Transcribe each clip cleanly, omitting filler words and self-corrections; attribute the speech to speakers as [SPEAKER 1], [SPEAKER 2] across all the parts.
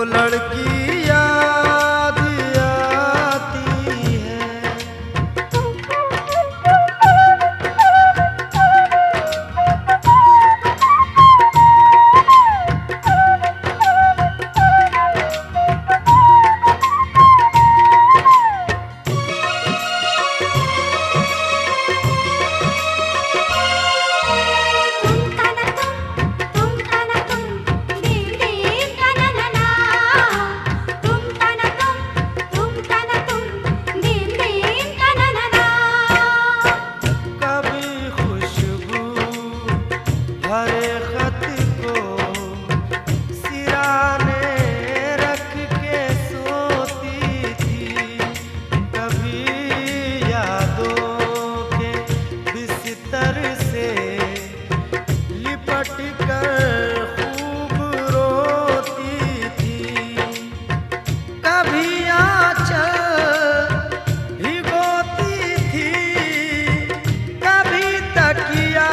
[SPEAKER 1] वो लड़की याद आती है। हरे खत को सिराने रख के सोती थी, कभी यादों के बिस्तर से लिपट कर खूब रोती थी। कभी आंचल भिगोती थी, कभी तकिया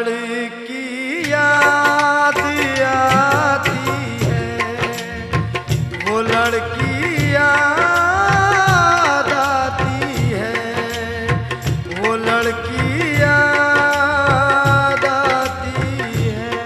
[SPEAKER 1] लड़की याद आती है, वो लड़की याद आती है, वो लड़की याद आती है।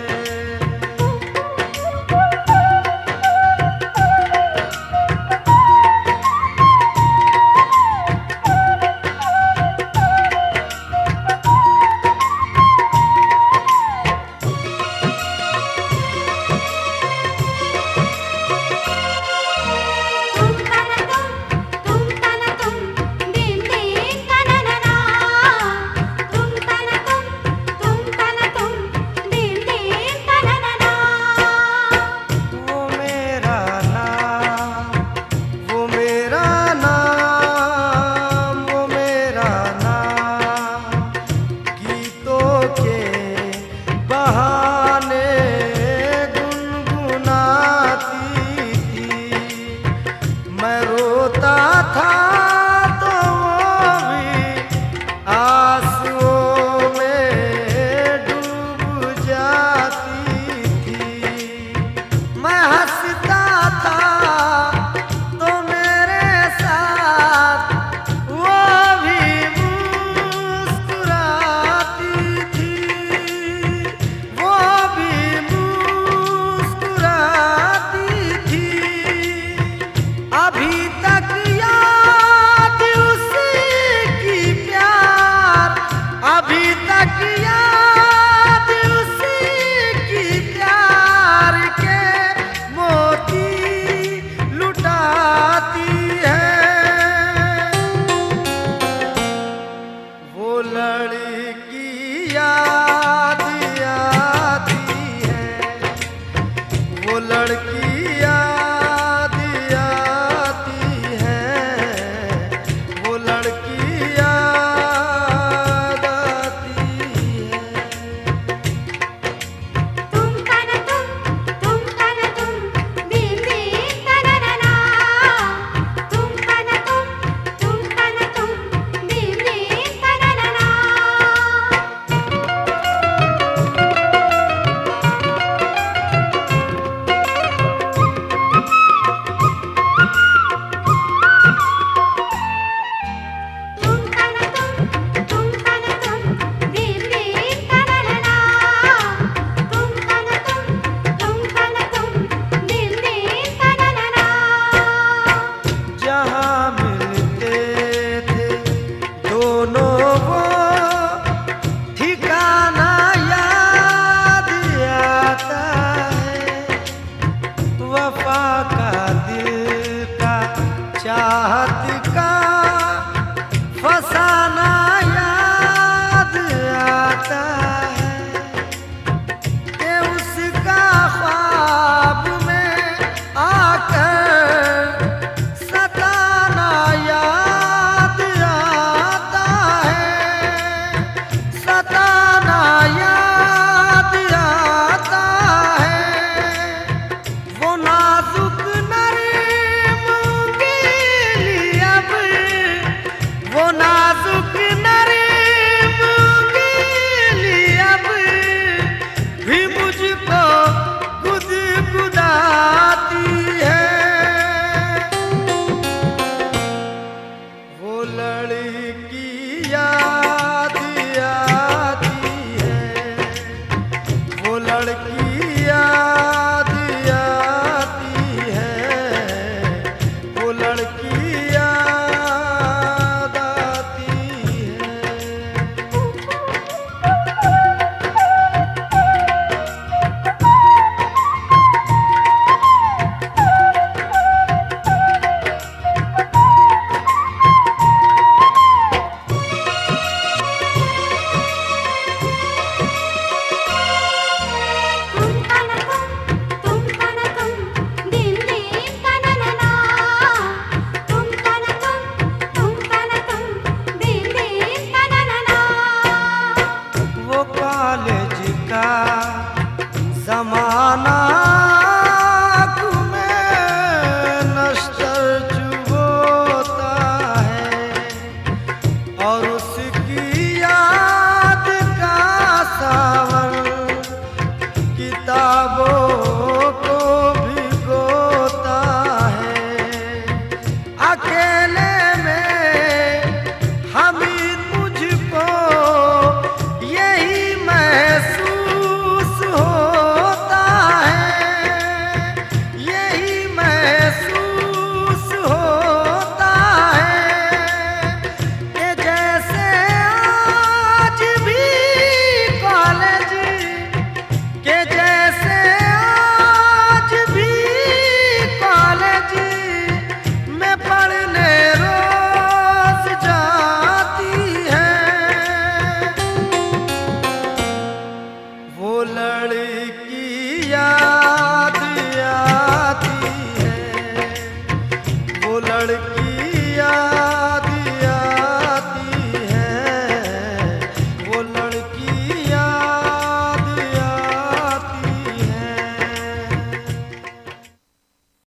[SPEAKER 1] तो चाहत का फसाना याद आता है कि उसका ख्वाब में आकर सताना याद आता है, सताना याद आता है। वो नाजुक नरीम गिली अब, वो नाजुक नरीम गिली अब भी मुझको गुदगुदाती है। वो लड़की याद आती है, वो लड़की याद आती है, वो लड़की याद आती है।
[SPEAKER 2] तुम तना तुम दिन दिन तना ना, तुम तना तुम दिन दिन तना ना।
[SPEAKER 1] वो कॉलेज का जमाना में नश्तर चुभोता है और उसकी याद का सावन किताबों को भिगोता है। अकेले में हामिद मुझको यही महसूस होता है, यही महसूस होता है कि जैसे आज भी कॉलेज, के जैसे आज भी कॉलेज में पढ़ने रोज जाती है। वो लड़की याद आती है, वो लड़की याद